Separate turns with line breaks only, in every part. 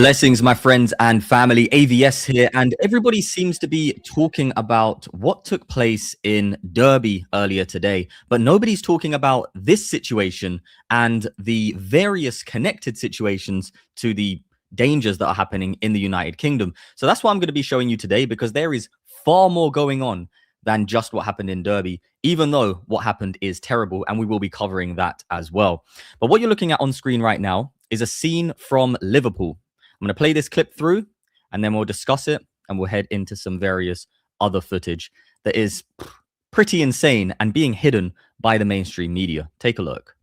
Blessings, my friends and family. AVS here, and everybody seems to be talking about what took place in Derby earlier today, but nobody's talking about this situation and the various connected situations to the dangers that are happening in the United Kingdom. So that's what I'm going to be showing you today, because there is far more going on than just what happened in Derby, even though what happened is terrible, and we will be covering that as well. But what you're looking at on screen right now is a scene from Liverpool. I'm going to play this clip through, and then we'll discuss it, and we'll head into some various other footage that is pretty insane and being hidden by the mainstream media. Take a look.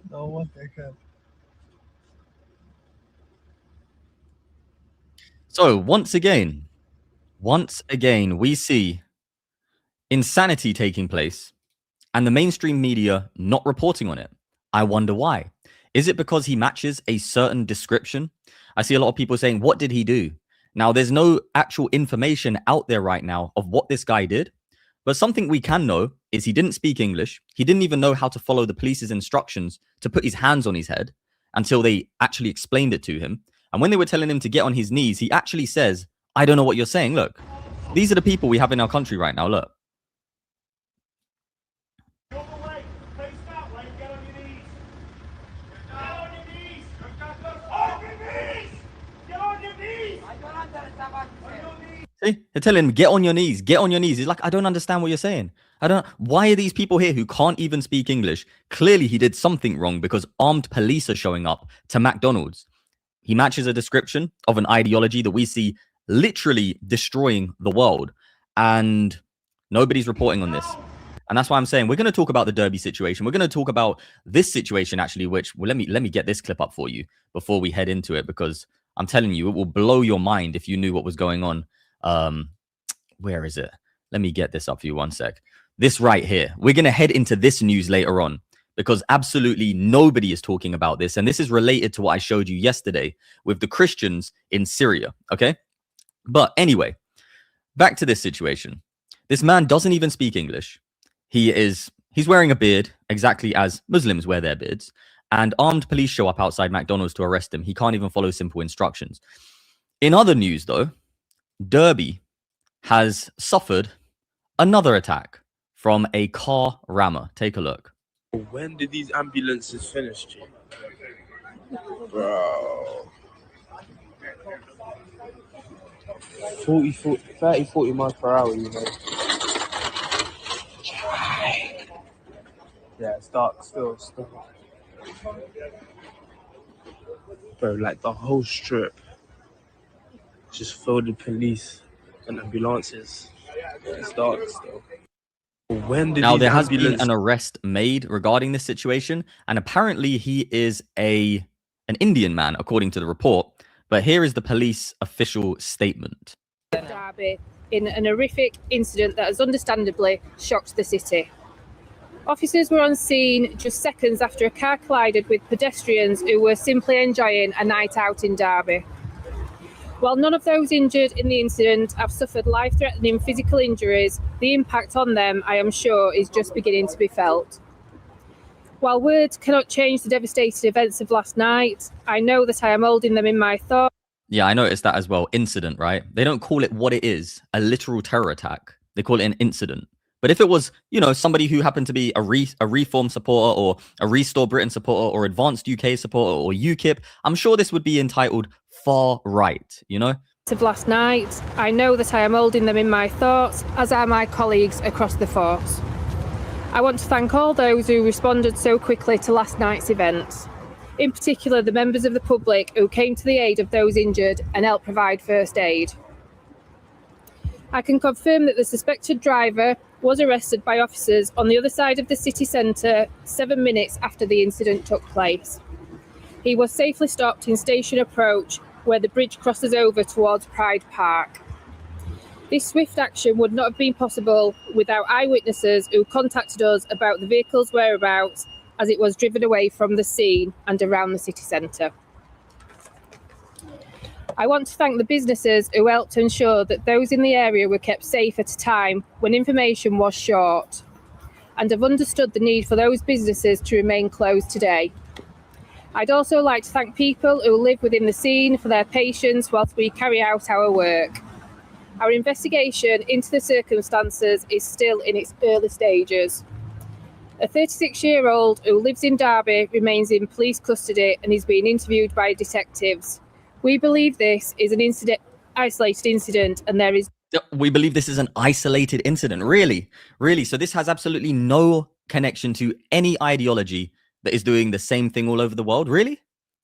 No, 1 second.
So once again, we see insanity taking place and the mainstream media not reporting on it. I wonder why. Is it because he matches a certain description? I see a lot of people saying, what did he do? Now, there's no actual information out there right now of what this guy did. But something we can know is he didn't speak English. He didn't even know how to follow the police's instructions to put his hands on his head until they actually explained it to him. And when they were telling him to get on his knees, he actually says, I don't know what you're saying. Look, these are the people we have in our country right now. Look. See, they're telling him, get on your knees, get on your knees. He's like, I don't understand what you're saying. Why are these people here who can't even speak English? Clearly he did something wrong, because armed police are showing up to McDonald's. He matches a description of an ideology that we see literally destroying the world, and nobody's reporting on this. And that's why I'm saying we're going to talk about the Derby situation. We're going to talk about this situation, actually, which, well, let me get this clip up for you before we head into it, because I'm telling you, it will blow your mind if you knew what was going on. Where is it? Let me get this up for you 1 sec. This right here. We're going to head into this news later on, because absolutely nobody is talking about this. And this is related to what I showed you yesterday with the Christians in Syria. Okay. But anyway, back to this situation. This man doesn't even speak English. He's wearing a beard, exactly as Muslims wear their beards. And armed police show up outside McDonald's to arrest him. He can't even follow simple instructions. In other news, though, Derby has suffered another attack from a car rammer. Take a look.
When did these ambulances finish, G? Bro. 30-40 miles per hour, you know. Yeah, it's dark still. Bro, like the whole strip just filled with police and ambulances. It's dark still. When did
now, there has
been
an arrest made regarding this situation, and apparently he is an Indian man, according to the report. But here is the police official statement.
Derby, in an horrific incident that has understandably shocked the city. Officers were on scene just seconds after a car collided with pedestrians who were simply enjoying a night out in Derby. While none of those injured in the incident have suffered life-threatening physical injuries, the impact on them, I am sure, is just beginning to be felt. While words cannot change the devastating events of last night, I know that I am holding them in my thoughts.
Yeah, I noticed that as well. Incident, right? They don't call it what it is, a literal terror attack. They call it an incident. But if it was, you know, somebody who happened to be a Reform supporter or a Restore Britain supporter or Advanced UK supporter or UKIP, I'm sure this would be entitled far right, you know?
Of last night, I know that I am holding them in my thoughts, as are my colleagues across the force. I want to thank all those who responded so quickly to last night's events, in particular the members of the public who came to the aid of those injured and helped provide first aid. I can confirm that the suspected driver was arrested by officers on the other side of the city centre 7 minutes after the incident took place. He was safely stopped in Station Approach, where the bridge crosses over towards Pride Park. This swift action would not have been possible without eyewitnesses who contacted us about the vehicle's whereabouts as it was driven away from the scene and around the city centre. I want to thank the businesses who helped ensure that those in the area were kept safe at a time when information was short, and have understood the need for those businesses to remain closed today. I'd also like to thank people who live within the scene for their patience whilst we carry out our work. Our investigation into the circumstances is still in its early stages. A 36-year-old who lives in Derby remains in police custody and is being interviewed by detectives. We believe this is an isolated incident, and there is...
We believe this is an isolated incident. Really? Really? So this has absolutely no connection to any ideology that is doing the same thing all over the world? Really?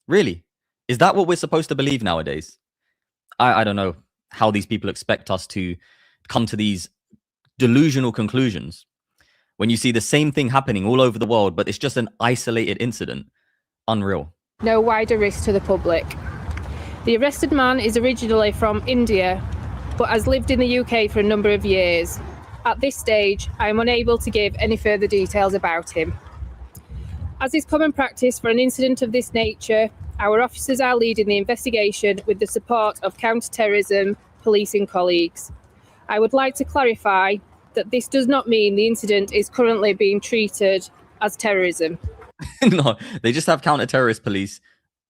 Really? Is that what we're supposed to believe nowadays? I don't know how these people expect us to come to these delusional conclusions when you see the same thing happening all over the world, but it's just an isolated incident. Unreal.
No wider risk to the public. The arrested man is originally from India, but has lived in the UK for a number of years. At this stage, I am unable to give any further details about him. As is common practice for an incident of this nature, our officers are leading the investigation with the support of counter-terrorism policing colleagues. I would like to clarify that this does not mean the incident is currently being treated as terrorism.
No, they just have counter-terrorist police,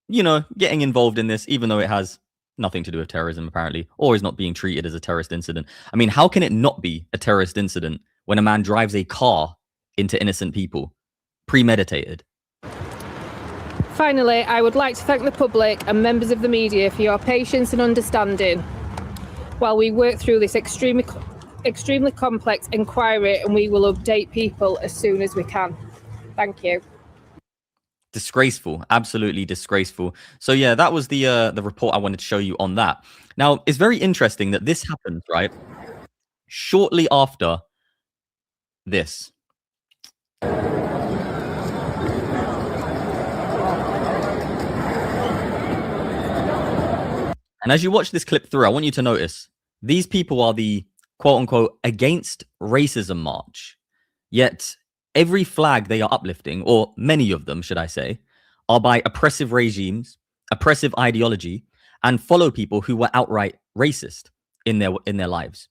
you know, getting involved in this, even though it has nothing to do with terrorism, apparently, or is not being treated as a terrorist incident. I mean, how can it not be a terrorist incident when a man drives a car into innocent people? Premeditated.
Finally, I would like to thank the public and members of the media for your patience and understanding while we work through this extremely complex inquiry, and we will update people as soon as we can. Thank you.
Disgraceful, absolutely disgraceful. So yeah, that was the report I wanted to show you on that. Now, it's very interesting that this happens, right, shortly after this. And as you watch this clip through, I want you to notice these people are the quote-unquote against racism march. Yet every flag they are uplifting, or many of them, should I say, are by oppressive regimes, oppressive ideology, and follow people who were outright racist in their lives.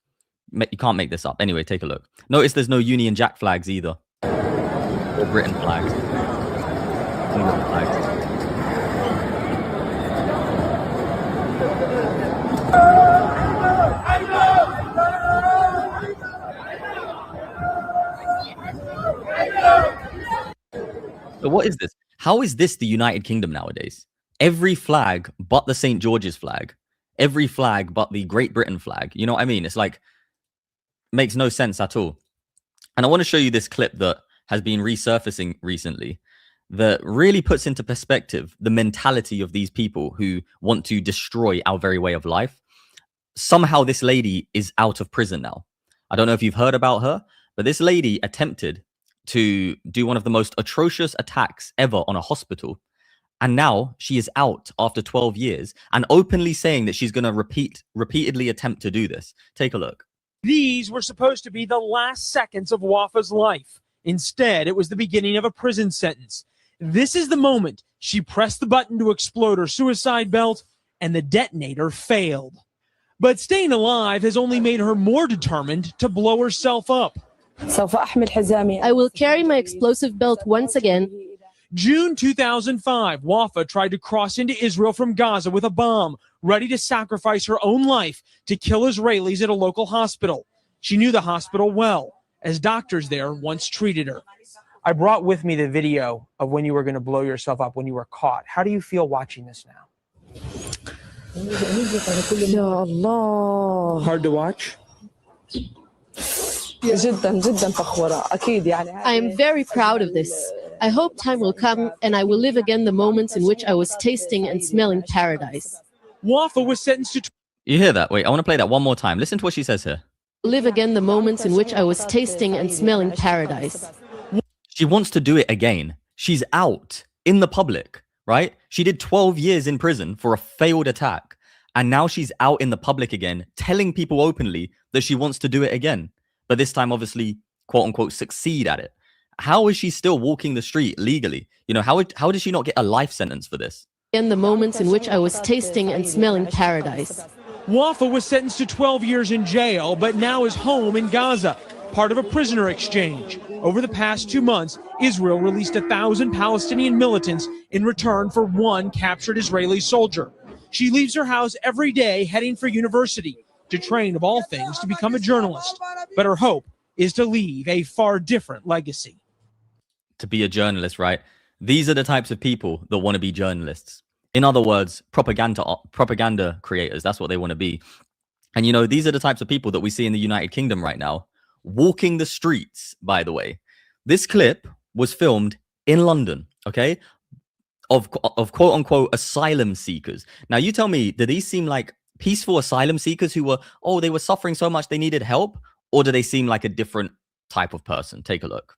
You can't make this up. Anyway, take a look. Notice there's no Union Jack flags either, or Britain flags, England flags. So what is this? How is this the United Kingdom nowadays? Every flag but the St. George's flag, every flag but the Great Britain flag. You know what I mean? It's like, makes no sense at all. And I want to show you this clip that has been resurfacing recently that really puts into perspective the mentality of these people who want to destroy our very way of life. Somehow this lady is out of prison now. I don't know if you've heard about her, but this lady attempted to do one of the most atrocious attacks ever on a hospital. And now she is out after 12 years and openly saying that she's going to repeatedly attempt to do this. Take a look.
These were supposed to be the last seconds of Wafa's life. Instead, it was the beginning of a prison sentence. This is the moment she pressed the button to explode her suicide belt, and the detonator failed. But staying alive has only made her more determined to blow herself up.
I will carry my explosive belt once again
June 2005, Wafa tried to cross into Israel from Gaza with a bomb, ready to sacrifice her own life to kill Israelis at a local hospital. She knew the hospital well, as doctors there once treated her. I brought with me the video of when you were going to blow yourself up, when you were caught. How do you feel watching this now?
يا الله.
Hard to watch?
جدا جدا فخورة أكيد يعني.
I am very proud of this. I hope time will come and I will live again the moments in which I was tasting and smelling paradise.
Wafa was sentenced to
You hear that? Wait, I want to play that one more time. Listen to what she says here.
Live again the moments in which I was tasting and smelling paradise.
She wants to do it again. She's out in the public, right? She did 12 years in prison for a failed attack. And now she's out in the public again, telling people openly that she wants to do it again. But this time, obviously, quote unquote, succeed at it. How is she still walking the street legally? You know, how did she not get a life sentence for this?
In the moments in which I was tasting and smelling paradise.
Wafa was sentenced to 12 years in jail, but now is home in Gaza, part of a prisoner exchange. Over the past 2 months, Israel released 1,000 Palestinian militants in return for one captured Israeli soldier. She leaves her house every day heading for university to train, of all things, to become a journalist. But her hope is to leave a far different legacy.
To be a journalist, right? These are the types of people that want to be journalists. In other words, propaganda creators. That's what they want to be. And, you know, these are the types of people that we see in the United Kingdom right now, walking the streets, by the way. This clip was filmed in London, okay, of quote unquote asylum seekers. Now, you tell me, do these seem like peaceful asylum seekers who were, oh, they were suffering so much they needed help? Or do they seem like a different type of person? Take a look.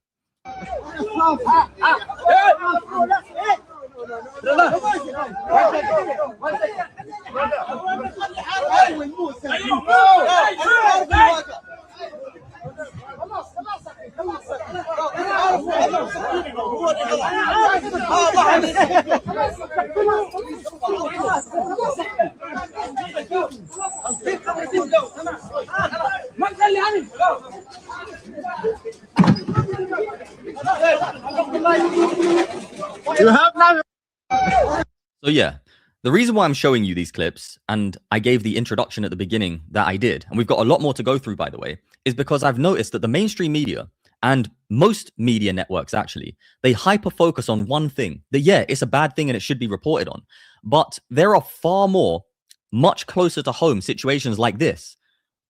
So yeah, the reason why I'm showing you these clips, and I gave the introduction at the beginning that I did, and we've got a lot more to go through, by the way, is because I've noticed that the mainstream media and most media networks, actually, they hyper focus on one thing, that yeah, it's a bad thing and it should be reported on. But there are far more, much closer to home situations like this,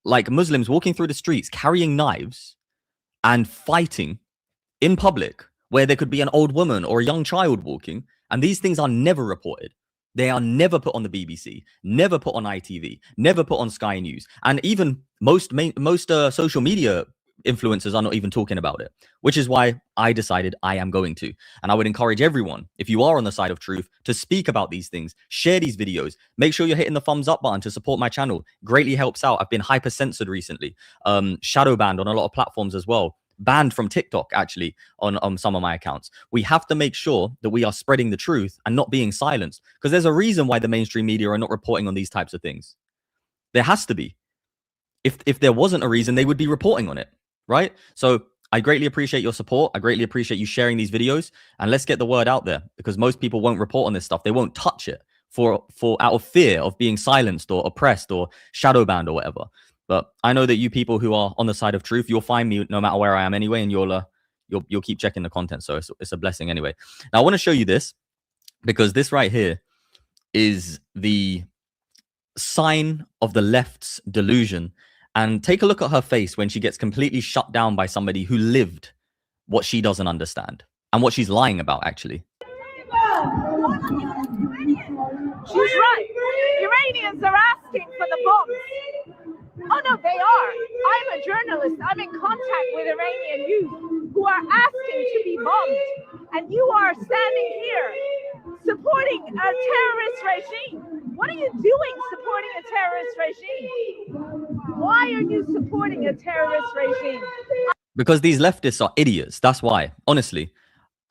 like Muslims walking through the streets, carrying knives and fighting in public, where there could be an old woman or a young child walking, and these things are never reported. They are never put on the BBC, never put on ITV, never put on Sky News, and even most social media influencers are not even talking about it, which is why I decided I am going to. And I would encourage everyone, if you are on the side of truth, to speak about these things, share these videos, make sure you're hitting the thumbs up button to support my channel. Greatly helps out. I've been hyper censored recently, shadow banned on a lot of platforms as well. Banned from TikTok, actually, on some of my accounts. We have to make sure that we are spreading the truth and not being silenced, because there's a reason why the mainstream media are not reporting on these types of things. There has to be. If there wasn't a reason, they would be reporting on it, right? So I greatly appreciate your support. I greatly appreciate you sharing these videos, and let's get the word out there, because most people won't report on this stuff. They won't touch it for out of fear of being silenced or oppressed or shadow banned or whatever. But I know that you people who are on the side of truth, you'll find me no matter where I am anyway, and you'll keep checking the content. So it's a blessing anyway. Now I want to show you this, because this right here is the sign of the left's delusion. And take a look at her face when she gets completely shut down by somebody who lived what she doesn't understand and what she's lying about, actually.
She's right. Iranians are asking for the bombs. Oh, no, they are. I'm a journalist. I'm in contact with Iranian youth who are asking to be bombed. And you are standing here supporting a terrorist regime. What are you doing supporting a terrorist regime? Why are you supporting a terrorist regime?
Because these leftists are idiots. That's why. Honestly,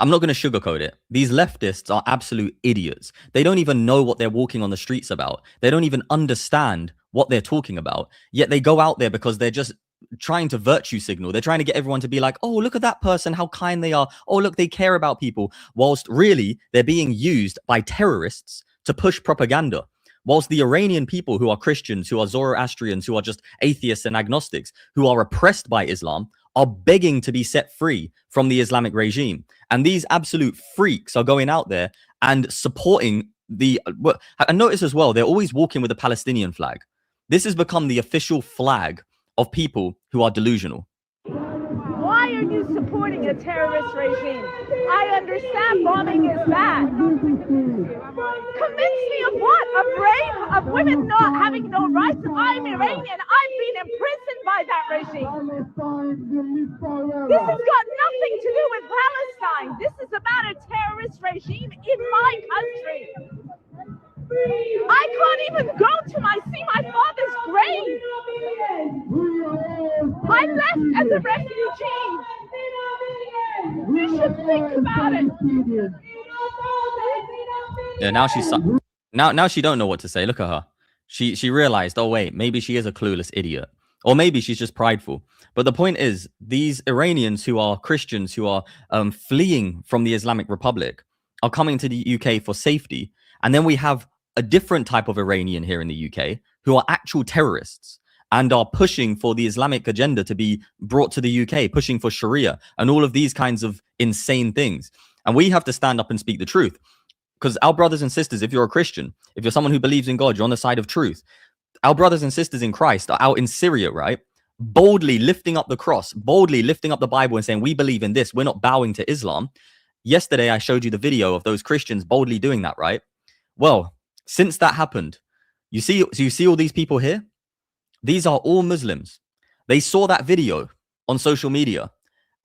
I'm not going to sugarcoat it. These leftists are absolute idiots. They don't even know what they're walking on the streets about. They don't even understand what they're talking about. Yet they go out there because they're just trying to virtue signal. They're trying to get everyone to be like, oh, look at that person, how kind they are. Oh, look, they care about people. Whilst really they're being used by terrorists to push propaganda. Whilst the Iranian people who are Christians, who are Zoroastrians, who are just atheists and agnostics, who are oppressed by Islam, are begging to be set free from the Islamic regime. And these absolute freaks are going out there and supporting the... And notice as well, they're always walking with a Palestinian flag. This has become the official flag of people who are delusional.
Why are you supporting a terrorist regime? I understand bombing is bad. Convince me of what? Of rape? Of women not having no rights? I'm Iranian. I've been imprisoned by that regime. This has got nothing to do with Palestine. This is about a terrorist regime in my country. I can't even go to see my father's grave. I left as a refugee. You should think about it.
Yeah, now she don't know what to say. Look at her. She realized, oh wait, maybe she is a clueless idiot, or maybe she's just prideful. But the point is, these Iranians who are Christians, who are fleeing from the Islamic Republic, are coming to the UK for safety, and then we have a different type of Iranian here in the UK who are actual terrorists and are pushing for the Islamic agenda to be brought to the UK, pushing for Sharia and all of these kinds of insane things. And we have to stand up and speak the truth, because our brothers and sisters, if you're a Christian, if you're someone who believes in God, you're on the side of truth. Our brothers and sisters in Christ are out in Syria, right? Boldly lifting up the cross, boldly lifting up the Bible and saying, we believe in this. We're not bowing to Islam. Yesterday, I showed you the video of those Christians boldly doing that, right? Well, since that happened, you see all these people here? These are all Muslims. They saw that video on social media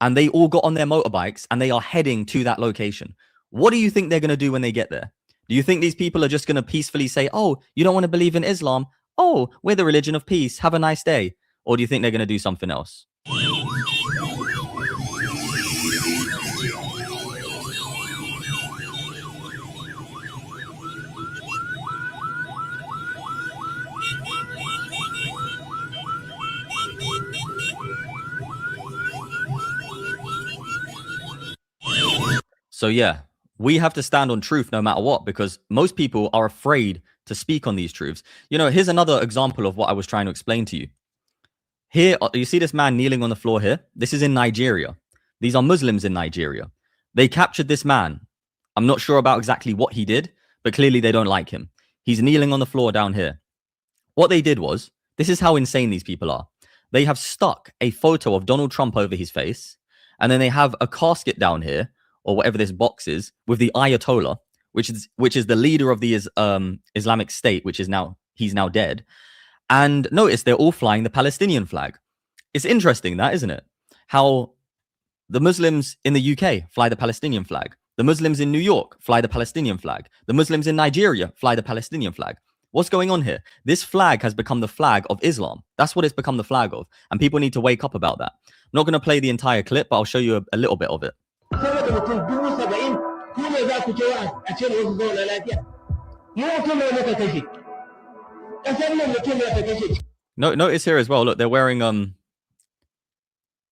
and they all got on their motorbikes and they are heading to that location. What do you think they're going to do when they get there? Do you think these people are just going to peacefully say, oh, you don't want to believe in Islam? Oh, we're the religion of peace. Have a nice day. Or do you think they're going to do something else? So yeah, we have to stand on truth no matter what, because most people are afraid to speak on these truths. You know, here's another example of what I was trying to explain to you. Here, you see this man kneeling on the floor here? This is in Nigeria. These are Muslims in Nigeria. They captured this man. I'm not sure about exactly what he did, but clearly they don't like him. He's kneeling on the floor down here. What they did was, this is how insane these people are. They have stuck a photo of Donald Trump over his face, and then they have a casket down here, or whatever this box is, with the Ayatollah, which is the leader of the Islamic State, he's now dead. And notice they're all flying the Palestinian flag. It's interesting, that, isn't it? How the Muslims in the UK fly the Palestinian flag. The Muslims in New York fly the Palestinian flag. The Muslims in Nigeria fly the Palestinian flag. What's going on here? This flag has become the flag of Islam. That's what it's become the flag of. And people need to wake up about that. I'm not going to play the entire clip, but I'll show you a little bit of it. Notice here as well, look, they're wearing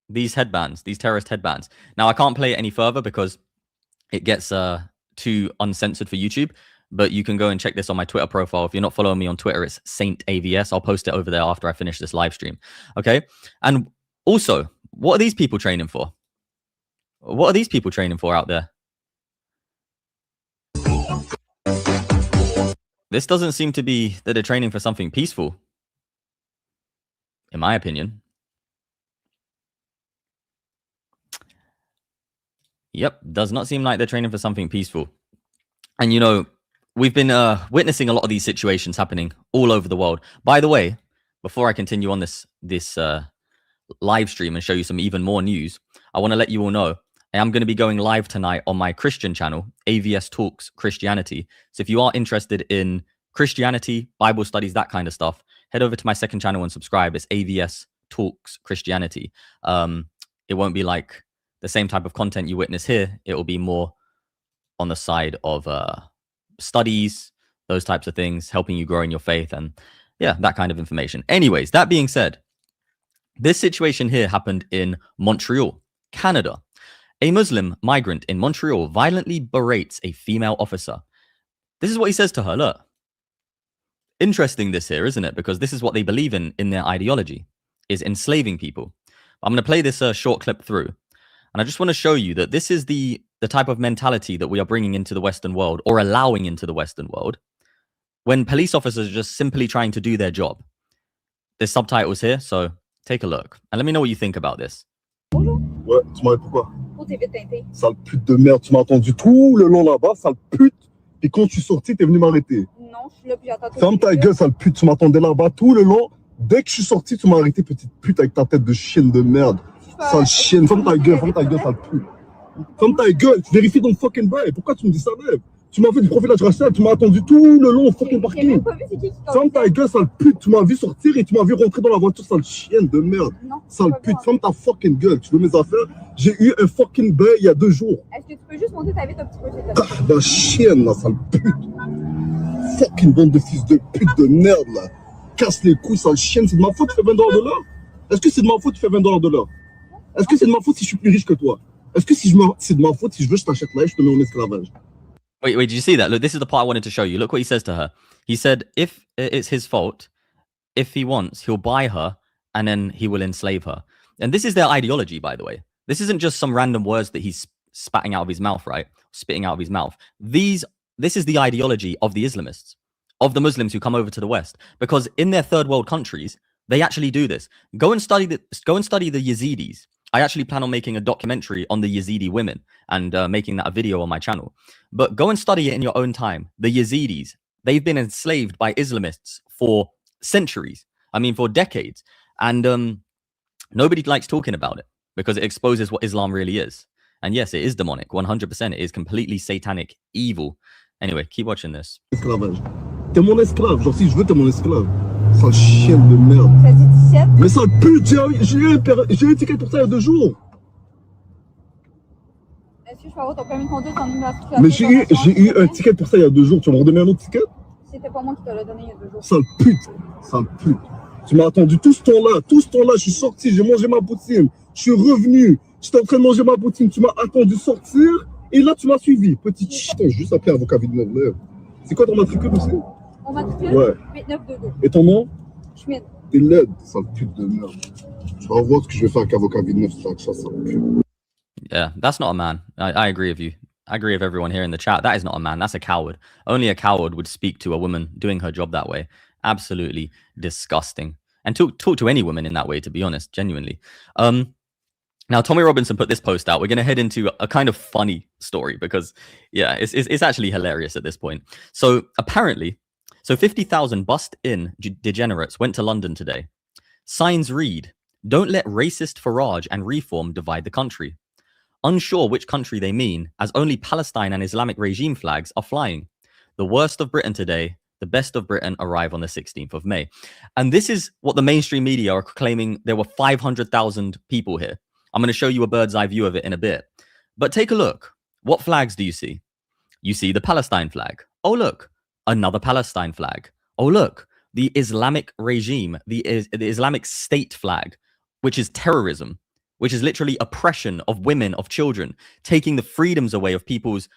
these headbands, these terrorist headbands. Now, I can't play it any further because it gets too uncensored for YouTube, but you can go and check this on my Twitter profile. If you're not following me on Twitter, it's Saint AVS. I'll post it over there after I finish this live stream. Okay. And also, what are these people training for? What are these people training for out there? This doesn't seem to be that they're training for something peaceful, in my opinion. Yep, does not seem like they're training for something peaceful. And, you know, we've been witnessing a lot of these situations happening all over the world. By the way, before I continue on this live stream and show you some even more news, I want to let you all know I am going to be going live tonight on my Christian channel, AVS Talks Christianity. So if you are interested in Christianity, Bible studies, that kind of stuff, head over to my second channel and subscribe. It's AVS Talks Christianity. It won't be like the same type of content you witness here. It will be more on the side of studies, those types of things, helping you grow in your faith, and yeah, that kind of information. Anyways, that being said, This situation here happened in Montreal, Canada. A Muslim migrant in Montreal violently berates a female officer. This is what he says to her. Look. Interesting this here, isn't it? Because this is what they believe in their ideology, is enslaving people. I'm going to play this short clip through. And I just want to show you that this is the type of mentality that we are bringing into the Western world, or allowing into the Western world, when police officers are just simply trying to do their job. There's subtitles here, so take a look. And let me know what you think about this.
Ouais, tu m'as dit pourquoi? Pour t'éviter de teinter. Sale pute de merde, tu m'as attendu tout le long là-bas, sale pute. Et quand je suis sorti, t'es venu m'arrêter. Non, je suis là, puis j'attends. Ferme ta gueule, sale pute, tu m'attendais là-bas tout le long. Dès que je suis sorti, tu m'as arrêté, petite pute, avec ta tête de chienne de merde. Sale chienne, ferme ta gueule, sale pute. Ferme ta gueule, tu vérifies ton fucking bail. Pourquoi tu me dis ça, même? Tu m'as fait du profilage racial, tu m'as attendu tout le long au fucking parking. Ferme ta gueule, sale pute, tu m'as vu sortir et tu m'as vu rentrer dans la voiture, sale chienne de merde. Non, sale pute, ferme ta fucking gueule, tu veux mes affaires? J'ai eu un fucking bail il y a 2 jours. Est-ce que tu peux juste monter ta vie un petit peu, s'il te plaît? Ah, ben chienne, là, sale pute. Fucking bande de fils de pute de merde, là. Casse les couilles, sale chienne, c'est de ma faute, tu fais $20 de l'heure? Est-ce que c'est de ma faute, tu fais $20 de l'heure? Est-ce que c'est de ma faute si je suis plus riche que toi? Est-ce que c'est de ma faute si je veux, je t'achète là et je te mets en esclavage?
Wait, did you see that? Look, this is the part I wanted to show you. Look what he says to her. He said, if it's his fault, if he wants, he'll buy her and then he will enslave her. And this is their ideology, by the way. This isn't just some random words that he's spitting out of his mouth, right? Spitting out of his mouth. This is the ideology of the Islamists, of the Muslims who come over to the West, because in their third world countries, they actually do this. Go and study the Yazidis. I actually plan on making a documentary on the Yazidi women and making that a video on my channel. But go and study it in your own time. The Yazidis, they've been enslaved by Islamists for centuries. I mean, for decades. And nobody likes talking about it because it exposes what Islam really is. And yes, it is demonic. 100%. It is completely satanic, evil. Anyway, keep watching this.
Esclavage. T'es mon esclave. Genre, si je veux, t'es mon esclave. Sale chienne de merde. Ça dit 17? Mais sale pute, j'ai eu un ticket pour ça il y a 2 jours. Est-ce que je peux avoir ton permis de conduire quand tu Mais j'ai eu un ticket pour ça il y a 2 jours. Tu vas me redonner un autre ticket? C'était pas moi qui te l'ai donné il y a 2 jours. Sale pute. Tu m'as attendu tout ce temps-là, je suis sorti, j'ai mangé ma poutine. Je suis revenu, j'étais en train de manger ma poutine. Tu m'as attendu sortir et là tu m'as suivi. Petite chien, juste appelé avocat Villeneuve. C'est quoi ton matricule aussi? Mon matricule? Ouais. 8922. Et ton nom? Schmidt. T'es laide, sale pute de merde. Tu vas voir ce que je vais faire avec avocat Villeneuve, sale pute.
Yeah, that's not a man. I agree with you. I agree with everyone here in the chat. That is not a man. That's a coward. Only a coward would speak to a woman doing her job that way. Absolutely disgusting. And talk to any woman in that way, to be honest, genuinely. Now, Tommy Robinson put this post out. We're going to head into a kind of funny story because, yeah, it's actually hilarious at this point. So apparently, 50,000 bussed-in degenerates went to London today. Signs read, "Don't let racist Farage and Reform divide the country." Unsure which country they mean, as only Palestine and Islamic regime flags are flying. The worst of Britain today, the best of Britain arrive on the 16th of May. And this is what the mainstream media are claiming. There were 500,000 people here. I'm going to show you a bird's eye view of it in a bit. But take a look. What flags do you see? You see the Palestine flag. Oh, look, another Palestine flag. Oh, look, the Islamic regime, the Islamic State flag, which is terrorism, which is literally oppression of women, of children, taking the freedoms away of people's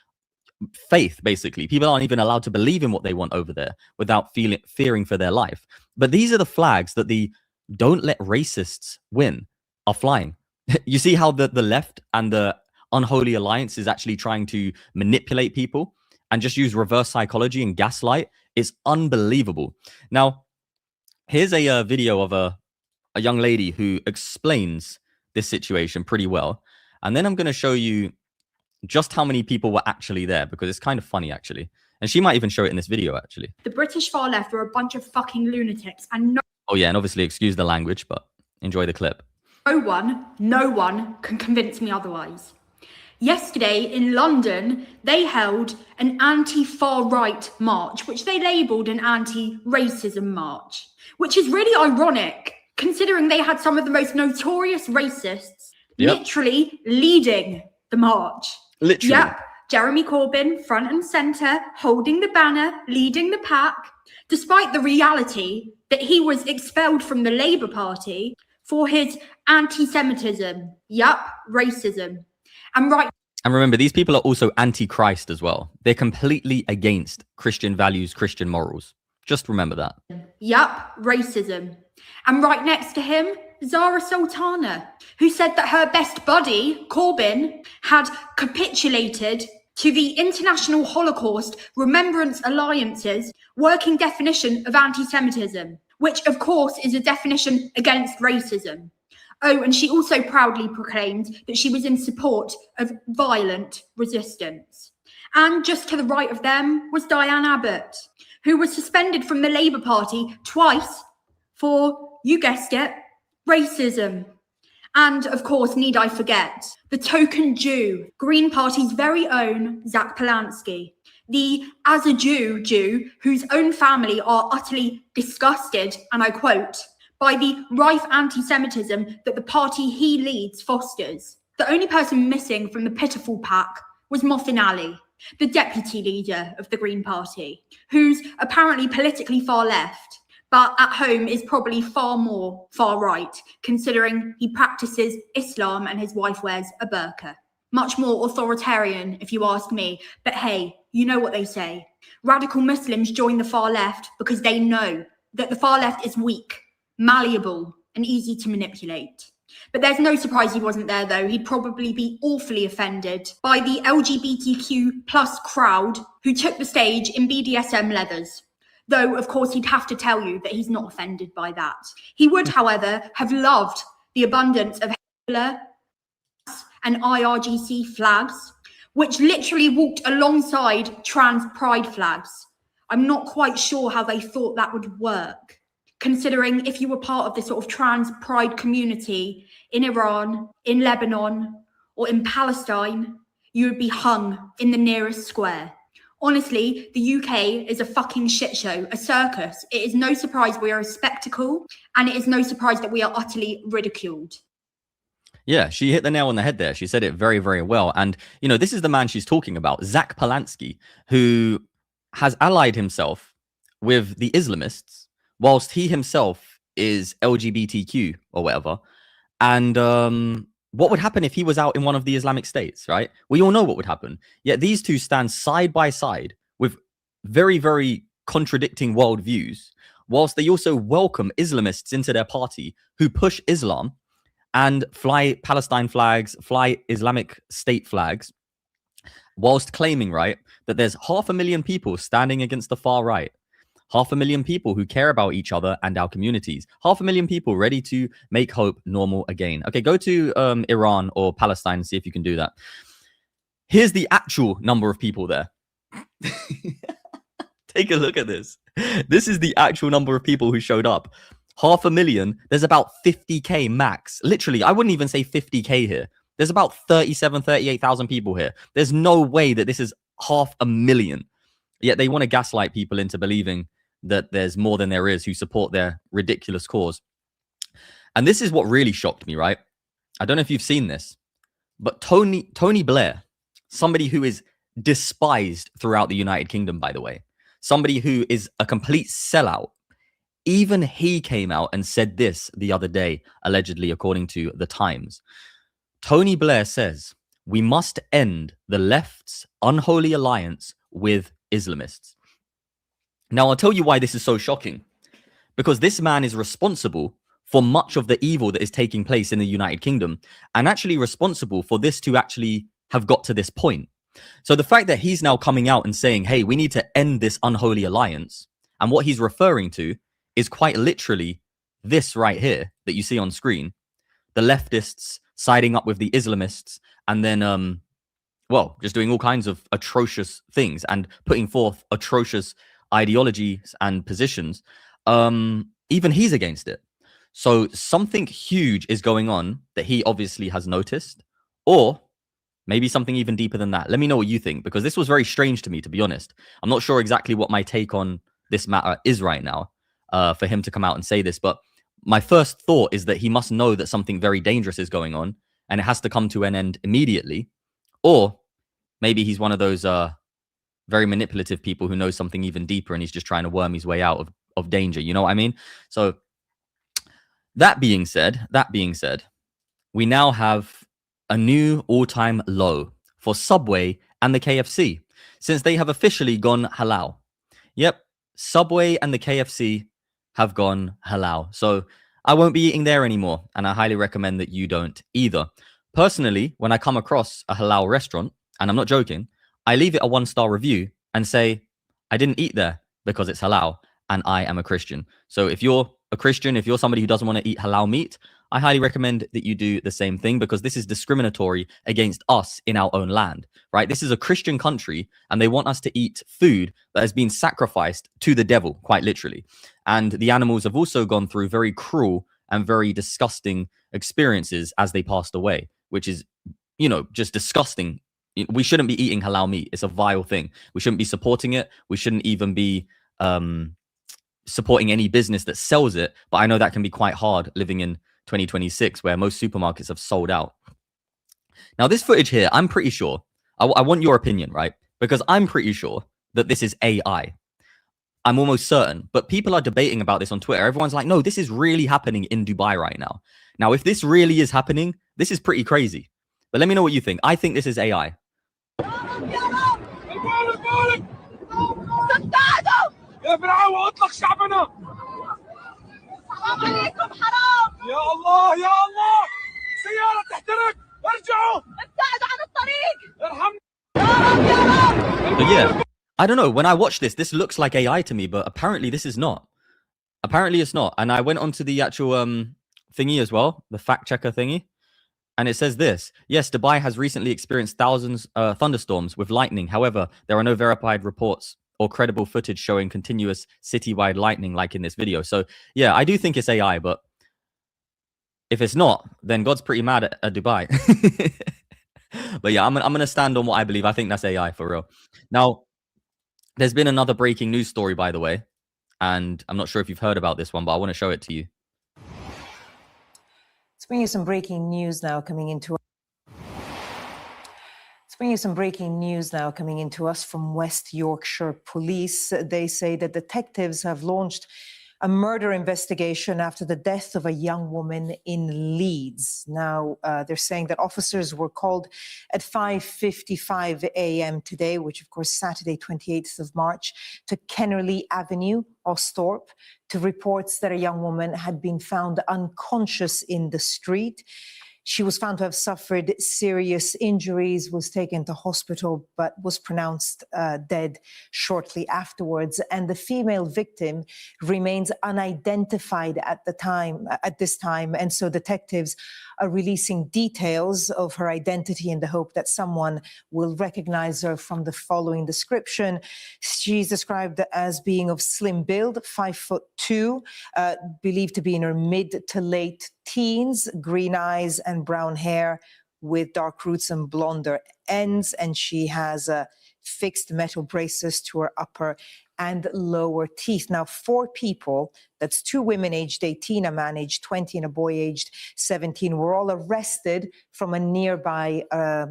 faith, basically. People aren't even allowed to believe in what they want over there without fearing for their life. But these are the flags that the "don't let racists win" are flying. You see how the left and the unholy alliance is actually trying to manipulate people and just use reverse psychology and gaslight? It's unbelievable. Now, here's a video of a young lady who explains this situation pretty well. And then I'm going to show you just how many people were actually there, because it's kind of funny, actually. And she might even show it in this video, actually.
The British far left are a bunch of fucking lunatics, and
Oh, yeah, and obviously excuse the language, but enjoy the clip.
No one can convince me otherwise. Yesterday in London, they held an anti-far right march, which they labelled an anti-racism march, which is really ironic, considering they had some of the most notorious racists literally leading the march.
Literally.
Yep. Jeremy Corbyn, front and centre, holding the banner, leading the pack, despite the reality that he was expelled from the Labour Party for his anti-Semitism. Yup, racism. And right.
And remember, these people are also anti-Christ as well. They're completely against Christian values, Christian morals. Just remember that.
Yup, racism. And right next to him, Zara Sultana, who said that her best buddy, Corbyn, had capitulated to the International Holocaust Remembrance Alliance's working definition of anti-Semitism, which of course is a definition against racism. Oh, and she also proudly proclaimed that she was in support of violent resistance. And just to the right of them was Diane Abbott, who was suspended from the Labour Party twice for, you guessed it, racism. And of course, need I forget, the token Jew, Green Party's very own Zach Polanski, the as a Jew whose own family are utterly disgusted, and I quote, by the rife anti-Semitism that the party he leads fosters. The only person missing from the pitiful pack was Muffin Ali, the deputy leader of the Green Party, who's apparently politically far left, but at home is probably far more far right, considering he practices Islam and his wife wears a burqa. Much more authoritarian, if you ask me. But hey, you know what they say. Radical Muslims join the far left because they know that the far left is weak, malleable, and easy to manipulate. But there's no surprise he wasn't there, though. He'd probably be awfully offended by the LGBTQ plus crowd who took the stage in BDSM leathers. Though, of course, he'd have to tell you that he's not offended by that. He would, however, have loved the abundance of Hitler and IRGC flags, which literally walked alongside trans pride flags. I'm not quite sure how they thought that would work, considering if you were part of this sort of trans pride community in Iran, in Lebanon, or in Palestine, you would be hung in the nearest square. Honestly, the UK is a fucking shit show, a circus. It is no surprise we are a spectacle, and it is no surprise that we are utterly ridiculed.
Yeah, she hit the nail on the head there. She said it very, very well. And, you know, this is the man she's talking about, Zach Polanski, who has allied himself with the Islamists, whilst he himself is LGBTQ or whatever. And what would happen if he was out in one of the Islamic states, right? We all know what would happen. Yet these two stand side by side with very, very contradicting worldviews, whilst they also welcome Islamists into their party who push Islam and fly Palestine flags, fly Islamic State flags, whilst claiming, right, that there's 500,000 people standing against the far right. 500,000 people who care about each other and our communities. 500,000 people ready to make hope normal again. Okay, go to Iran or Palestine and see if you can do that. Here's the actual number of people there. Take a look at this. This is the actual number of people who showed up. 500,000. There's about 50K max. Literally, I wouldn't even say 50K here. There's about 38,000 people here. There's no way that this is 500,000. Yet they want to gaslight people into believing that there's more than there is who support their ridiculous cause. And this is what really shocked me, right? I don't know if you've seen this, but Tony Blair, somebody who is despised throughout the United Kingdom, by the way, somebody who is a complete sellout, even he came out and said this the other day, allegedly, according to The Times. Tony Blair says, we must end the left's unholy alliance with Islamists. Now, I'll tell you why this is so shocking. Because this man is responsible for much of the evil that is taking place in the United Kingdom, and actually responsible for this to actually have got to this point. So the fact that he's now coming out and saying, hey, we need to end this unholy alliance, and what he's referring to is quite literally this right here that you see on screen. The leftists siding up with the Islamists, and then, well, just doing all kinds of atrocious things and putting forth atrocious ideologies and positions. Even he's against it. So something huge is going on that he obviously has noticed, or maybe something even deeper than that. Let me know what you think, because this was very strange to me, to be honest. I'm not sure exactly what my take on this matter is right now, for him to come out and say this, but my first thought is that he must know that something very dangerous is going on and it has to come to an end immediately. Or maybe he's one of those very manipulative people who knows something even deeper and he's just trying to worm his way out of danger. You know what I mean? So That being said, we now have a new all-time low for Subway and the KFC since they have officially gone halal. Yep, Subway and the KFC have gone halal. So I won't be eating there anymore, and I highly recommend that you don't either. Personally, when I come across a halal restaurant, and I'm not joking, I leave it a 1-star review and say, I didn't eat there because it's halal and I am a Christian. So if you're a Christian, if you're somebody who doesn't want to eat halal meat, I highly recommend that you do the same thing, because this is discriminatory against us in our own land, right? This is a Christian country and they want us to eat food that has been sacrificed to the devil, quite literally. And the animals have also gone through very cruel and very disgusting experiences as they passed away, which is, you know, just disgusting. We shouldn't be eating halal meat. It's a vile thing. We shouldn't be supporting it. We shouldn't even be supporting any business that sells it. But I know that can be quite hard living in 2026, where most supermarkets have sold out. Now, this footage here, I'm pretty sure, I want your opinion, right? Because I'm pretty sure that this is AI. I'm almost certain, but people are debating about this on Twitter. Everyone's like, no, this is really happening in Dubai right now. Now, if this really is happening, this is pretty crazy. But let me know what you think. I think this is AI.
عليكم حرام يا الله يا الله سيارة تحترق ارجعوا ابتعدوا عن الطريق ارحمنا يا رب.
But yeah, I don't know. When I watch this looks like AI to me, but apparently this is not. Apparently it's not. And I went onto the actual thingy as well, the fact checker thingy, and it says this. Yes, Dubai has recently experienced thousands thunderstorms with lightning. However, there are no verified reports or credible footage showing continuous citywide lightning like in this video. So yeah, I do think it's AI, but if it's not, then God's pretty mad at Dubai. But yeah, I'm gonna stand on what I believe. I think that's AI for real. Now, there's been another breaking news story, by the way, and I'm not sure if you've heard about this one, but I want to show it to you.
Let's bring you some breaking news now coming into us from West Yorkshire Police. They say that detectives have launched a murder investigation after the death of a young woman in Leeds. Now, they're saying that officers were called at 5:55 a.m. today, which of course Saturday, 28th of March, to Kennerley Avenue, Osthorpe, to reports that a young woman had been found unconscious in the street. She was found to have suffered serious injuries, was taken to hospital, but was pronounced dead shortly afterwards. And the female victim remains unidentified at this time. And so detectives are releasing details of her identity in the hope that someone will recognize her from the following description. She's described as being of slim build, 5'2", believed to be in her mid to late teens, green eyes and brown hair with dark roots and blonder ends. And she has fixed metal braces to her upper and lower teeth. Now, 4 people, that's 2 women aged 18, a man aged 20, and a boy aged 17, were all arrested from a nearby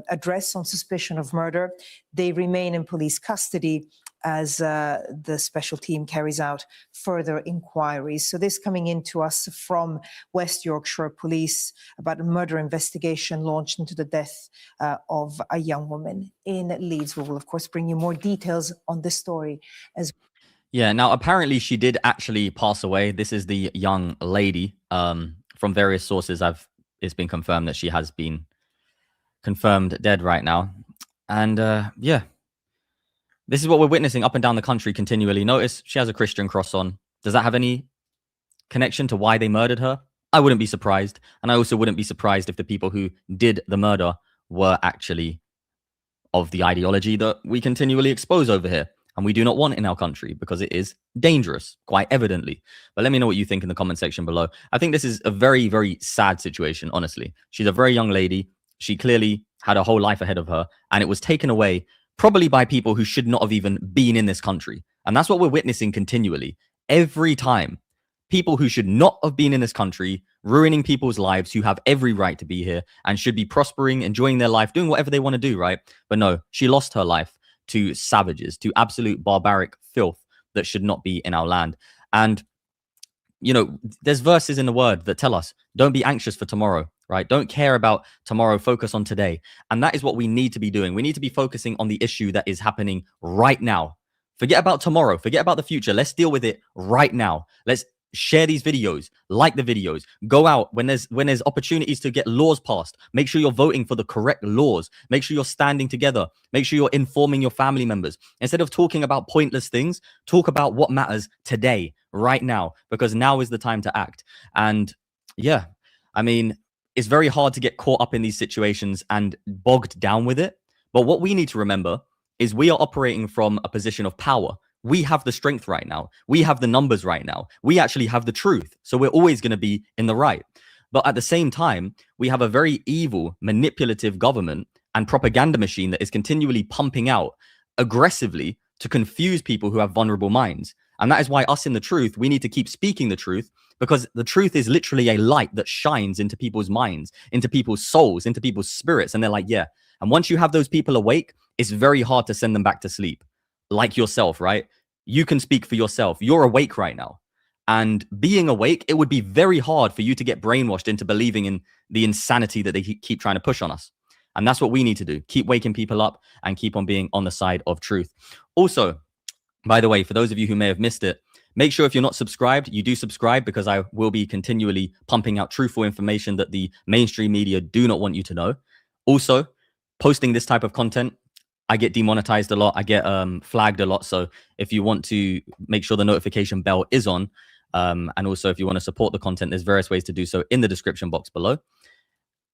address on suspicion of murder. They remain in police custody as the special team carries out further inquiries. So this coming into us from West Yorkshire Police about a murder investigation launched into the death of a young woman in Leeds. We will, of course, bring you more details on this story as well.
Yeah, now apparently she did actually pass away. This is the young lady. From various sources, it's been confirmed that she has been confirmed dead right now. And yeah, this is what we're witnessing up and down the country continually. Notice she has a Christian cross on. Does that have any connection to why they murdered her? I wouldn't be surprised. And I also wouldn't be surprised if the people who did the murder were actually of the ideology that we continually expose over here. And we do not want in our country because it is dangerous, quite evidently. But let me know what you think in the comment section below. I think this is a very, very sad situation, honestly. She's a very young lady. She clearly had a whole life ahead of her, and it was taken away probably by people who should not have even been in this country. And that's what we're witnessing continually. Every time, people who should not have been in this country, ruining people's lives, who have every right to be here and should be prospering, enjoying their life, doing whatever they want to do, right? But no, she lost her life to savages, to absolute barbaric filth that should not be in our land. And you know, there's verses in the word that tell us, don't be anxious for tomorrow, right? Don't care about tomorrow, focus on today. And that is what we need to be doing. We need to be focusing on the issue that is happening right now. Forget about tomorrow, forget about the future. Let's deal with it right now. Let's share these videos, like the videos, go out when there's opportunities to get laws passed. Make sure you're voting for the correct laws. Make sure you're standing together. Make sure you're informing your family members. Instead of talking about pointless things, talk about what matters today, right now, because now is the time to act. And yeah, I mean, it's very hard to get caught up in these situations and bogged down with it. But what we need to remember is we are operating from a position of power. We have the strength right now. We have the numbers right now. We actually have the truth. So we're always going to be in the right. But at the same time, we have a very evil, manipulative government and propaganda machine that is continually pumping out aggressively to confuse people who have vulnerable minds. And that is why us in the truth, we need to keep speaking the truth, because the truth is literally a light that shines into people's minds, into people's souls, into people's spirits. And they're like, yeah. And once you have those people awake, it's very hard to send them back to sleep. Like yourself, right? You can speak for yourself. You're awake right now. And being awake, it would be very hard for you to get brainwashed into believing in the insanity that they keep trying to push on us. And that's what we need to do. Keep waking people up and keep on being on the side of truth. Also, by the way, for those of you who may have missed it, make sure if you're not subscribed, you do subscribe, because I will be continually pumping out truthful information that the mainstream media do not want you to know. Also, posting this type of content, I get demonetized a lot. I get flagged a lot. So if you want to make sure the notification bell is on, and also if you want to support the content, there's various ways to do so in the description box below.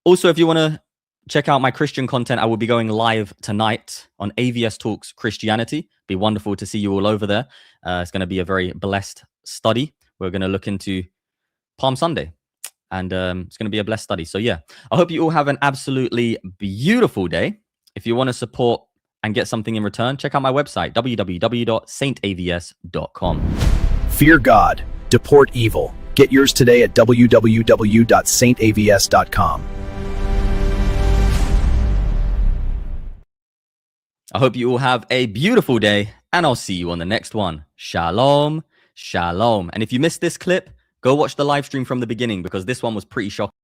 Also, if you want to check out my Christian content, I will be going live tonight on AVS Talks Christianity. Be wonderful to see you all over there. It's going to be a very blessed study. We're going to look into Palm Sunday, and it's going to be a blessed study. So yeah, I hope you all have an absolutely beautiful day. If you want to support and get something in return, check out my website, www.saintavs.com.
Fear God, deport evil. Get yours today at www.saintavs.com.
I hope you all have a beautiful day, and I'll see you on the next one. Shalom, shalom. And if you missed this clip, go watch the live stream from the beginning, because this one was pretty shocking.